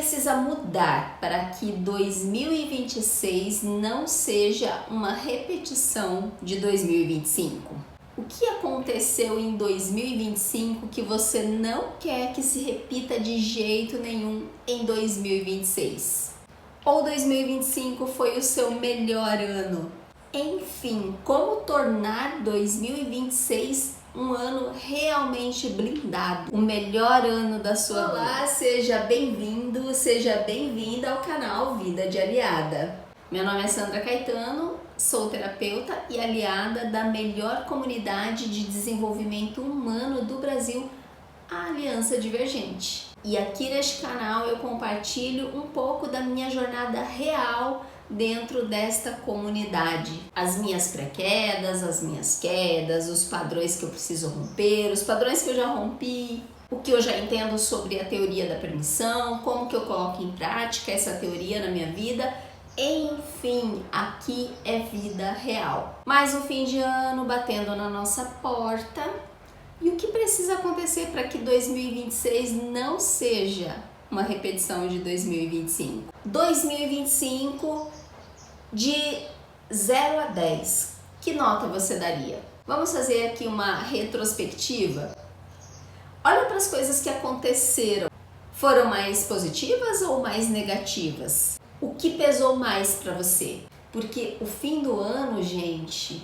precisa mudar para que 2026 não seja uma repetição de 2025? O que aconteceu em 2025 que você não quer que se repita de jeito nenhum em 2026? Ou 2025 foi o seu melhor ano? Enfim, como tornar 2026 um ano realmente blindado, o melhor ano da sua vida? Olá, seja bem-vindo, seja bem-vinda ao canal Vida de Aliada. Meu nome é Sandra Caetano, sou terapeuta e aliada da melhor comunidade de desenvolvimento humano do Brasil, a Aliança Divergente. E aqui neste canal eu compartilho um pouco da minha jornada real dentro desta comunidade. As minhas pré-quedas, as minhas quedas, os padrões que eu preciso romper, os padrões que eu já rompi, o que eu já entendo sobre a teoria da permissão, como que eu coloco em prática essa teoria na minha vida. Enfim, aqui é vida real. Mais um fim de ano batendo na nossa porta. E o que precisa acontecer para que 2026 não seja uma repetição de 2025? 2025 de 0 a 10, que nota você daria? Vamos fazer aqui uma retrospectiva? Olha para as coisas que aconteceram. Foram mais positivas ou mais negativas? O que pesou mais para você? Porque o fim do ano, gente,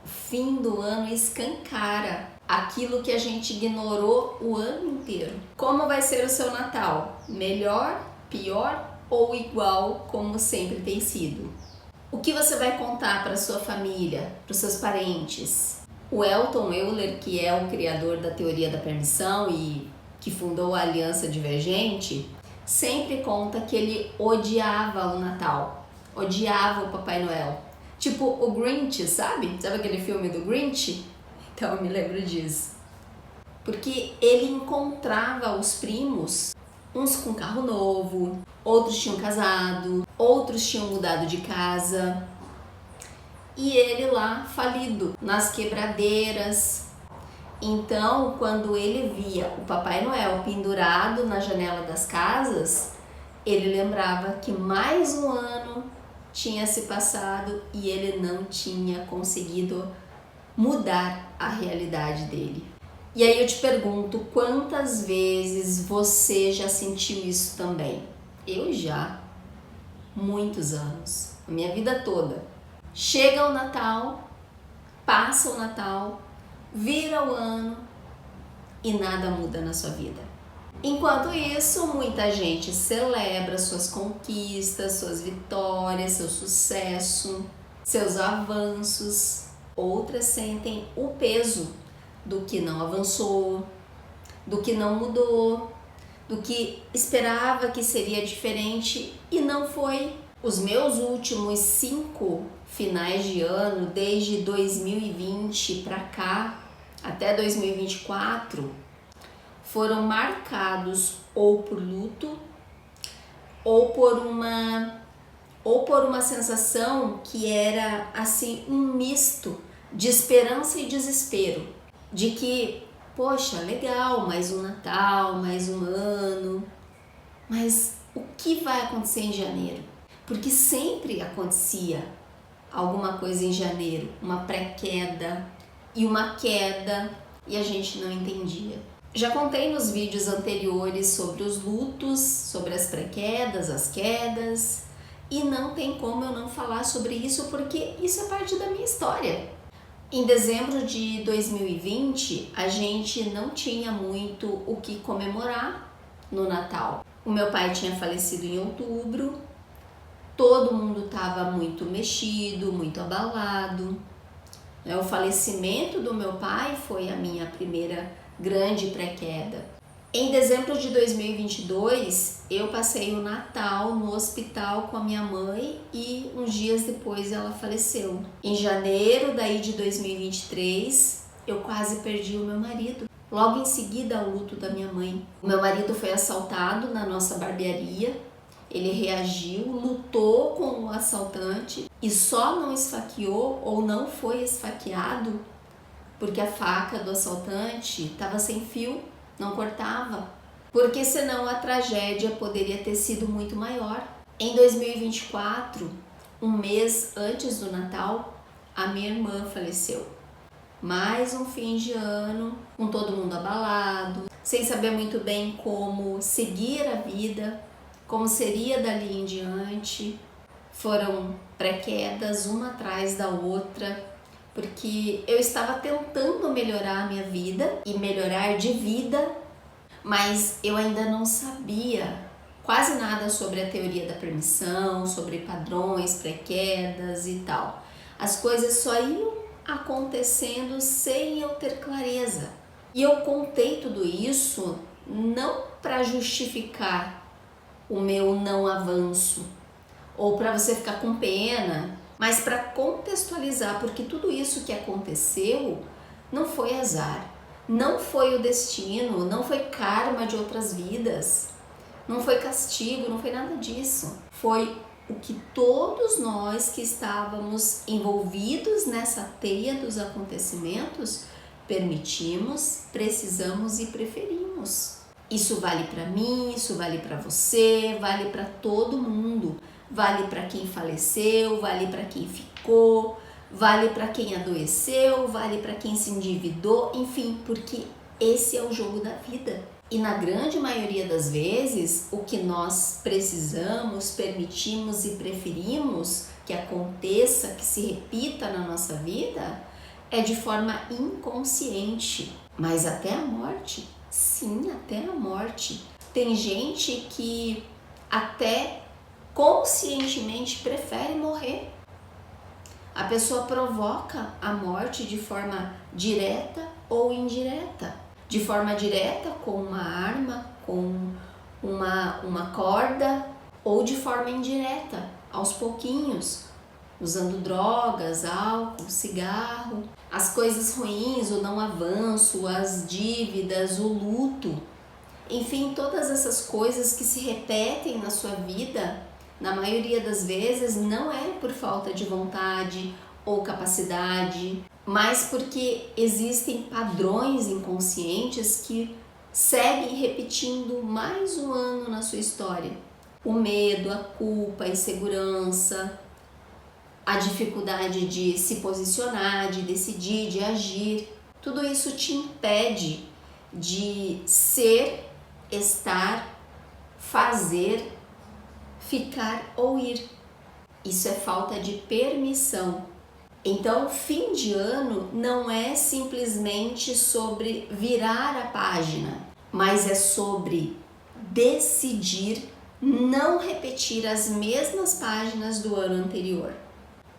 o fim do ano escancara aquilo que a gente ignorou o ano inteiro. Como vai ser o seu Natal? Melhor, pior ou igual como sempre tem sido? O que você vai contar para sua família, para os seus parentes? O Elton Euler, que é o criador da teoria da permissão e que fundou a Aliança Divergente, sempre conta que ele odiava o Natal, odiava o Papai Noel. Tipo o Grinch, sabe? Sabe aquele filme do Grinch? Então eu me lembro disso. Porque ele encontrava os primos, uns com carro novo, outros tinham casado, outros tinham mudado de casa. E ele lá falido, nas quebradeiras. Então, quando ele via o Papai Noel pendurado na janela das casas, ele lembrava que mais um ano tinha se passado e ele não tinha conseguido mudar a realidade dele. E aí eu te pergunto, quantas vezes você já sentiu isso também? Eu já, muitos anos, a minha vida toda. Chega o Natal, passa o Natal, vira o ano e nada muda na sua vida. Enquanto isso, muita gente celebra suas conquistas, suas vitórias, seu sucesso, seus avanços. Outras sentem o peso do que não avançou, do que não mudou, do que esperava que seria diferente e não foi. Os meus últimos 5 finais de ano, desde 2020 para cá, até 2024, foram marcados ou por luto ou por uma sensação que era assim um misto de esperança e desespero, de que, poxa, legal, mais um Natal, mais um ano, mas o que vai acontecer em janeiro? Porque sempre acontecia alguma coisa em janeiro, uma pré-queda e uma queda, e a gente não entendia. Já contei nos vídeos anteriores sobre os lutos, sobre as pré-quedas, as quedas, e não tem como eu não falar sobre isso porque isso é parte da minha história. Em dezembro de 2020, a gente não tinha muito o que comemorar no Natal. O meu pai tinha falecido em outubro, todo mundo estava muito mexido, muito abalado. O falecimento do meu pai foi a minha primeira grande pré-queda. Em dezembro de 2022, eu passei o Natal no hospital com a minha mãe e uns dias depois ela faleceu. Em janeiro daí de 2023, eu quase perdi o meu marido. Logo em seguida, o luto da minha mãe. O meu marido foi assaltado na nossa barbearia. Ele reagiu, lutou com o assaltante e só não esfaqueou ou não foi esfaqueado porque a faca do assaltante estava sem fio, não cortava. porque senão a tragédia poderia ter sido muito maior. Em 2024, um mês antes do Natal, a minha irmã faleceu. Mais um fim de ano, com todo mundo abalado, sem saber muito bem como seguir a vida, como seria dali em diante. Foram pré-quedas, uma atrás da outra, porque eu estava tentando melhorar a minha vida e melhorar de vida, mas eu ainda não sabia quase nada sobre a teoria da permissão, sobre padrões, pré-quedas e tal. As coisas só iam acontecendo sem eu ter clareza. E eu contei tudo isso não para justificar o meu não avanço ou para você ficar com pena, mas para contextualizar, porque tudo isso que aconteceu não foi azar, não foi o destino, não foi karma de outras vidas, não foi castigo, não foi nada disso. Foi o que todos nós que estávamos envolvidos nessa teia dos acontecimentos permitimos, precisamos e preferimos. Isso vale para mim, isso vale para você, vale para todo mundo. Vale para quem faleceu, vale para quem ficou, vale para quem adoeceu, vale para quem se endividou, enfim, porque esse é o jogo da vida. E na grande maioria das vezes, o que nós precisamos, permitimos e preferimos que aconteça, que se repita na nossa vida, é de forma inconsciente. Mas até a morte, sim, até a morte. Tem gente que até conscientemente prefere morrer. A pessoa provoca a morte de forma direta ou indireta. De forma direta com uma arma, com uma corda, ou de forma indireta, aos pouquinhos, usando drogas, álcool, cigarro, as coisas ruins, o não avanço, as dívidas, o luto, enfim, todas essas coisas que se repetem na sua vida, na maioria das vezes não é por falta de vontade ou capacidade, mas porque existem padrões inconscientes que seguem repetindo mais um ano na sua história. O medo, a culpa, a insegurança, a dificuldade de se posicionar, de decidir, de agir, tudo isso te impede de ser, estar, fazer, ficar ou ir. Isso é falta de permissão. Então, fim de ano não é simplesmente sobre virar a página, mas é sobre decidir não repetir as mesmas páginas do ano anterior.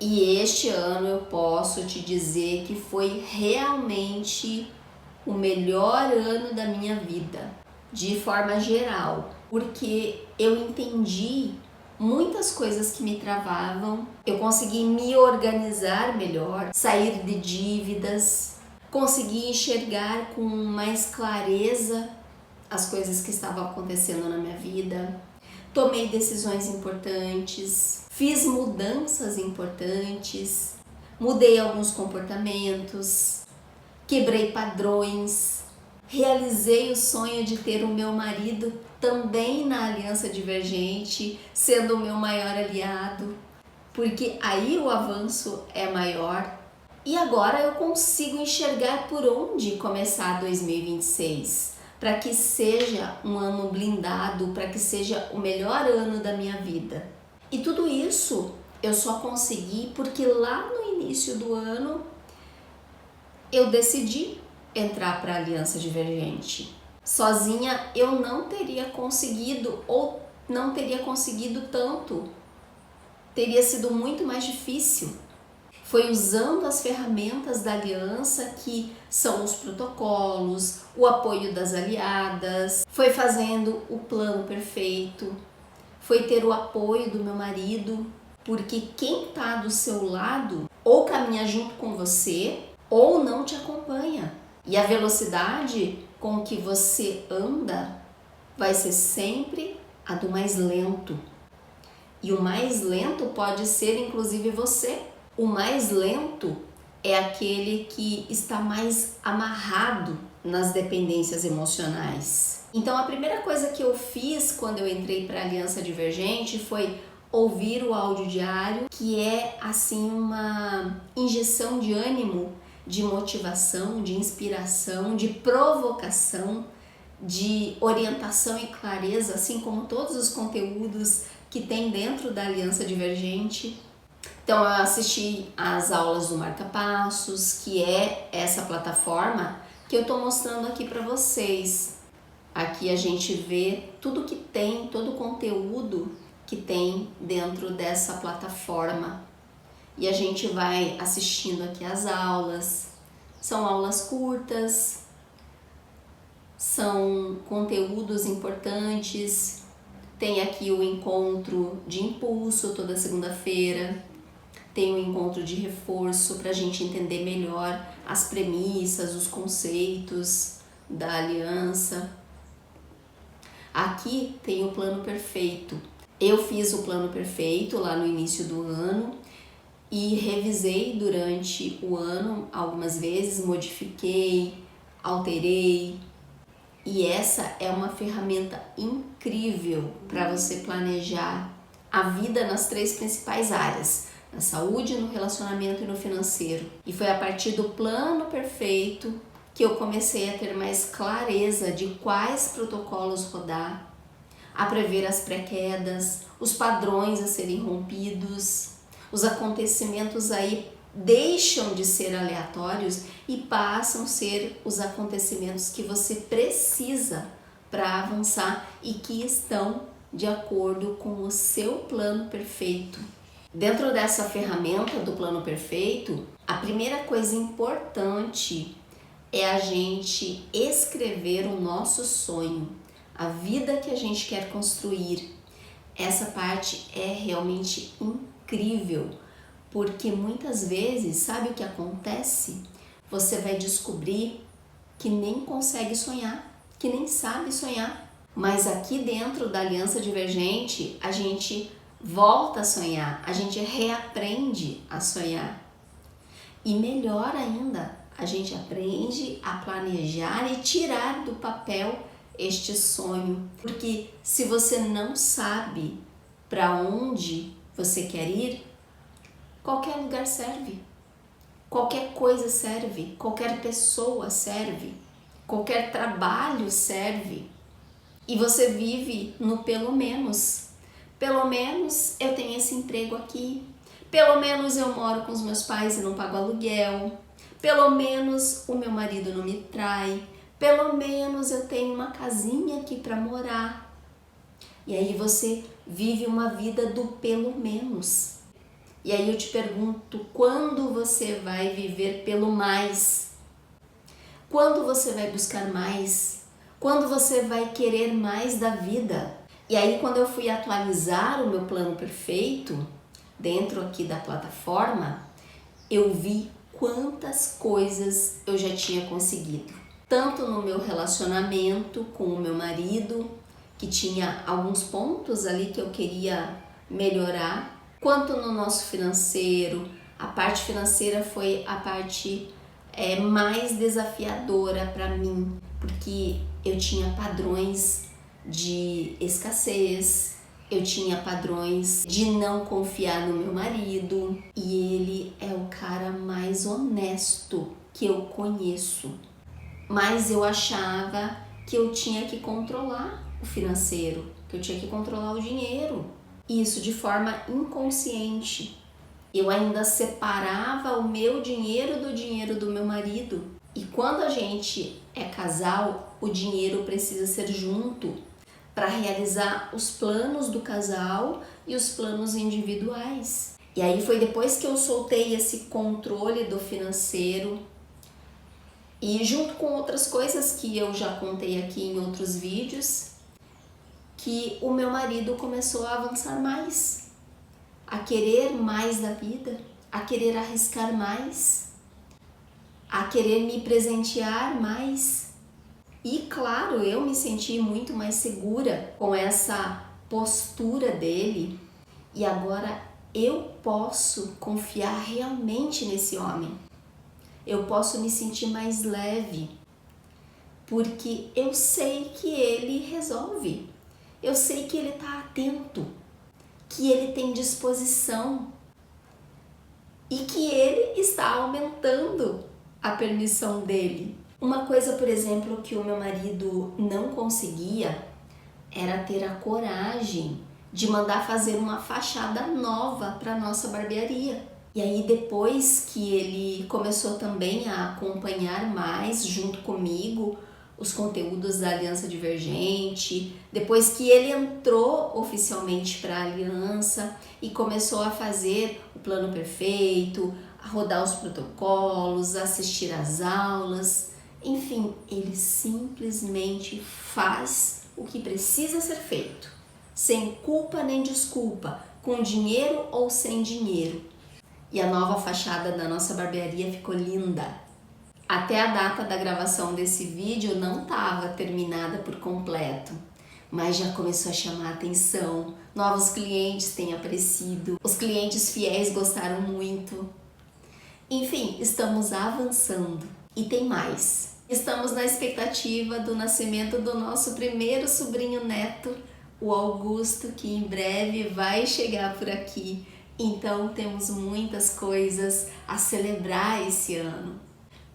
E este ano eu posso te dizer que foi realmente o melhor ano da minha vida, de forma geral, porque eu entendi muitas coisas que me travavam, eu consegui me organizar melhor, sair de dívidas, consegui enxergar com mais clareza as coisas que estavam acontecendo na minha vida, tomei decisões importantes, fiz mudanças importantes, mudei alguns comportamentos, quebrei padrões, realizei o sonho de ter o meu marido também na Aliança Divergente, sendo o meu maior aliado, porque aí o avanço é maior. E agora eu consigo enxergar por onde começar 2026, para que seja um ano blindado, para que seja o melhor ano da minha vida. E tudo isso eu só consegui porque lá no início do ano eu decidi entrar para a Aliança Divergente. Sozinha eu não teria conseguido, ou não teria conseguido tanto. Teria sido muito mais difícil. Foi usando as ferramentas da aliança, que são os protocolos, o apoio das aliadas, foi fazendo o plano perfeito, foi ter o apoio do meu marido, porque quem está do seu lado ou caminha junto com você ou não te acompanha. E a velocidade com que você anda vai ser sempre a do mais lento. E o mais lento pode ser inclusive você. O mais lento é aquele que está mais amarrado nas dependências emocionais. Então a primeira coisa que eu fiz quando eu entrei para a Aliança Divergente foi ouvir o áudio diário, que é assim uma injeção de ânimo, de motivação, de inspiração, de provocação, de orientação e clareza, assim como todos os conteúdos que tem dentro da Aliança Divergente. Então eu assisti às aulas do Marca Passos, que é essa plataforma que eu estou mostrando aqui para vocês. Aqui a gente vê tudo que tem, todo o conteúdo que tem dentro dessa plataforma. E a gente vai assistindo aqui as aulas. São aulas curtas, são conteúdos importantes. Tem aqui o encontro de impulso toda segunda-feira. Tem o encontro de reforço para a gente entender melhor as premissas, os conceitos da aliança. Aqui tem o plano perfeito. Eu fiz o plano perfeito lá no início do ano e revisei durante o ano algumas vezes, modifiquei, alterei. E essa é uma ferramenta incrível para você planejar a vida nas 3 principais áreas: na saúde, no relacionamento e no financeiro. E foi a partir do plano perfeito que eu comecei a ter mais clareza de quais protocolos rodar, a prever as pré-quedas, os padrões a serem rompidos. Os acontecimentos aí deixam de ser aleatórios e passam a ser os acontecimentos que você precisa para avançar e que estão de acordo com o seu plano perfeito. Dentro dessa ferramenta do plano perfeito, a primeira coisa importante é a gente escrever o nosso sonho, a vida que a gente quer construir. Essa parte é realmente incrível, porque muitas vezes, sabe o que acontece? Você vai descobrir que nem consegue sonhar, que nem sabe sonhar. Mas aqui dentro da Aliança Divergente, a gente volta a sonhar, a gente reaprende a sonhar. E melhor ainda, a gente aprende a planejar e tirar do papel este sonho. Porque se você não sabe para onde você quer ir, qualquer lugar serve, qualquer coisa serve, qualquer pessoa serve, qualquer trabalho serve. E você vive no pelo menos. Pelo menos eu tenho esse emprego aqui, pelo menos eu moro com os meus pais e não pago aluguel, pelo menos o meu marido não me trai, pelo menos eu tenho uma casinha aqui para morar. E aí você vive uma vida do pelo menos. E aí eu te pergunto, quando você vai viver pelo mais? Quando você vai buscar mais? Quando você vai querer mais da vida? E aí quando eu fui atualizar o meu plano perfeito, dentro aqui da plataforma, eu vi quantas coisas eu já tinha conseguido. Tanto no meu relacionamento com o meu marido, que tinha alguns pontos ali que eu queria melhorar, quanto no nosso financeiro. A parte financeira foi a parte mais desafiadora para mim, porque eu tinha padrões de escassez, eu tinha padrões de não confiar no meu marido, e ele é o cara mais honesto que eu conheço. Mas eu achava que eu tinha que controlar o financeiro, que eu tinha que controlar o dinheiro. Isso de forma inconsciente. Eu ainda separava o meu dinheiro do meu marido. E quando a gente é casal, o dinheiro precisa ser junto para realizar os planos do casal e os planos individuais. E aí foi depois que eu soltei esse controle do financeiro, e junto com outras coisas que eu já contei aqui em outros vídeos, que o meu marido começou a avançar mais, a querer mais da vida, a querer arriscar mais, a querer me presentear mais. E claro, eu me senti muito mais segura com essa postura dele, e agora eu posso confiar realmente nesse homem. Eu posso me sentir mais leve. porque eu sei que ele resolve, eu sei que ele está atento, que ele tem disposição e que ele está aumentando a permissão dele. Uma coisa, por exemplo, que o meu marido não conseguia era ter a coragem de mandar fazer uma fachada nova para nossa barbearia. E aí depois que ele começou também a acompanhar mais junto comigo os conteúdos da Aliança Divergente, depois que ele entrou oficialmente para a Aliança e começou a fazer o plano perfeito, a rodar os protocolos, a assistir às aulas, enfim, ele simplesmente faz o que precisa ser feito, sem culpa nem desculpa, com dinheiro ou sem dinheiro. E a nova fachada da nossa barbearia ficou linda. Até a data da gravação desse vídeo não estava terminada por completo, mas já começou a chamar a atenção. Novos clientes têm aparecido, os clientes fiéis gostaram muito. Enfim, estamos avançando. E tem mais. Estamos na expectativa do nascimento do nosso primeiro sobrinho neto, o Augusto, que em breve vai chegar por aqui. Então temos muitas coisas a celebrar esse ano.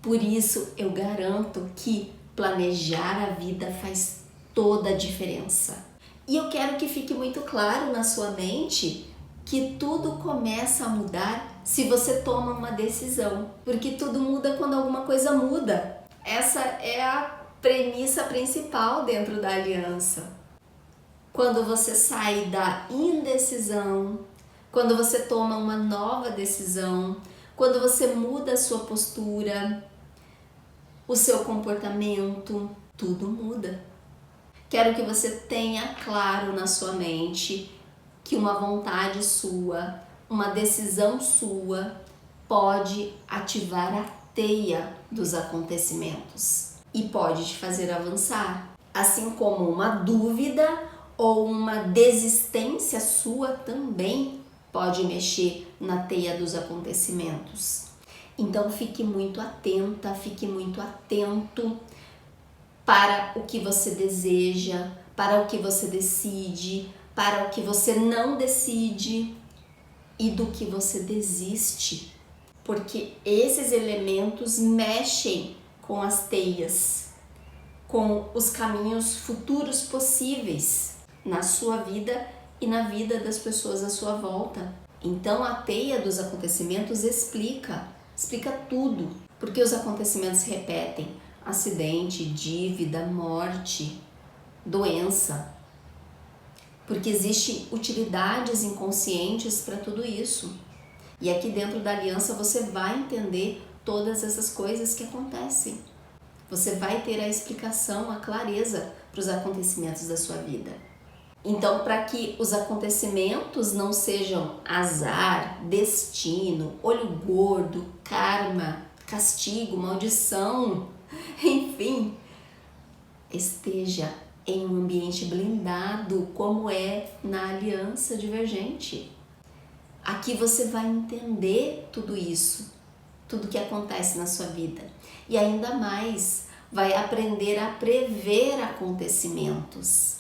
Por isso eu garanto que planejar a vida faz toda a diferença. E eu quero que fique muito claro na sua mente que tudo começa a mudar se você toma uma decisão. Porque tudo muda quando alguma coisa muda. Essa é a premissa principal dentro da aliança. Quando você sai da indecisão, quando você toma uma nova decisão, quando você muda a sua postura, o seu comportamento, tudo muda. Quero que você tenha claro na sua mente que uma vontade sua, uma decisão sua pode ativar a teia dos acontecimentos e pode te fazer avançar. Assim como uma dúvida ou uma desistência sua também pode mexer na teia dos acontecimentos. Então fique muito atenta, fique muito atento para o que você deseja, para o que você decide, para o que você não decide e do que você desiste. Porque esses elementos mexem com as teias, com os caminhos futuros possíveis na sua vida e na vida das pessoas à sua volta. Então a teia dos acontecimentos explica tudo, porque os acontecimentos se repetem: acidente, dívida, morte, doença. Porque existem utilidades inconscientes para tudo isso. E aqui dentro da aliança você vai entender todas essas coisas que acontecem. Você vai ter a explicação, a clareza para os acontecimentos da sua vida. Então, para que os acontecimentos não sejam azar, destino, olho gordo, karma, castigo, maldição, enfim, esteja em um ambiente blindado, como é na Aliança Divergente. Aqui você vai entender tudo isso, tudo que acontece na sua vida. E ainda mais, vai aprender a prever acontecimentos.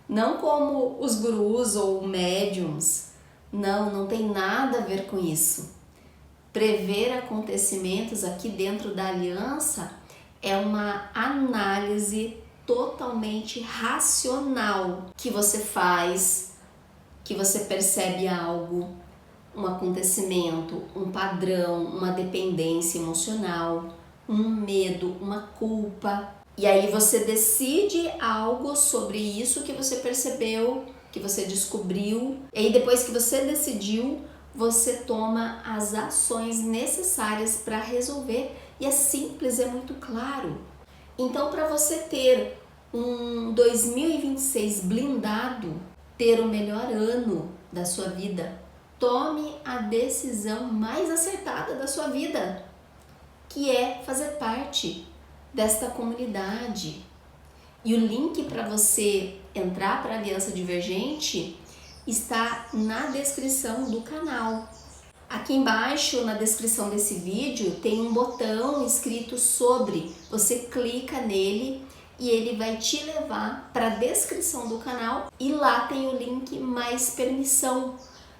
Não como os gurus ou médiums. Não tem nada a ver com isso. Prever acontecimentos aqui dentro da aliança é uma análise totalmente racional que você faz, que você percebe algo, um acontecimento, um padrão, uma dependência emocional, um medo, uma culpa. E aí você decide algo sobre isso que você percebeu, que você descobriu. E aí depois que você decidiu, você toma as ações necessárias para resolver. E é simples, é muito claro. Então, para você ter um 2026 blindado, ter o melhor ano da sua vida, tome a decisão mais acertada da sua vida, que é fazer parte desta comunidade. E o link para você entrar para a Aliança Divergente está na descrição do canal. Aqui embaixo, na descrição desse vídeo, tem um botão escrito sobre. Você clica nele e ele vai te levar para a descrição do canal e lá tem o link mais permissão.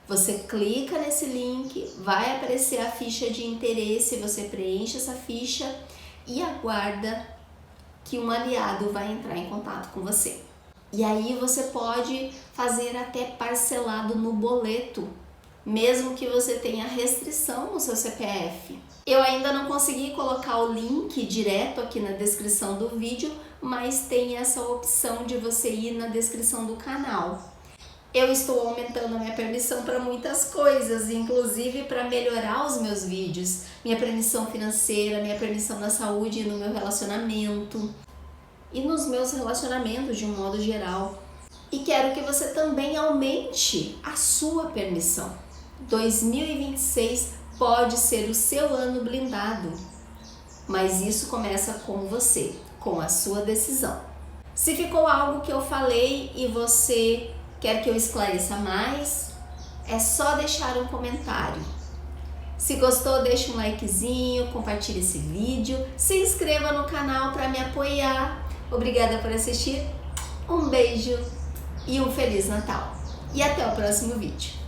Você clica nesse link, vai aparecer a ficha de interesse, você preenche essa ficha e aguarda que um aliado vai entrar em contato com você. E aí você pode fazer até parcelado no boleto, mesmo que você tenha restrição no seu CPF. Eu ainda não consegui colocar o link direto aqui na descrição do vídeo, mas tem essa opção de você ir na descrição do canal. Eu estou aumentando a minha permissão para muitas coisas, inclusive para melhorar os meus vídeos, minha permissão financeira, minha permissão na saúde e no meu relacionamento e nos meus relacionamentos de um modo geral. E quero que você também aumente a sua permissão. 2026 pode ser o seu ano blindado, mas isso começa com você, com a sua decisão. Se ficou algo que eu falei e você quer que eu esclareça mais, é só deixar um comentário. Se gostou, deixa um likezinho, compartilhe esse vídeo, se inscreva no canal para me apoiar. Obrigada por assistir, um beijo e um Feliz Natal. E até o próximo vídeo.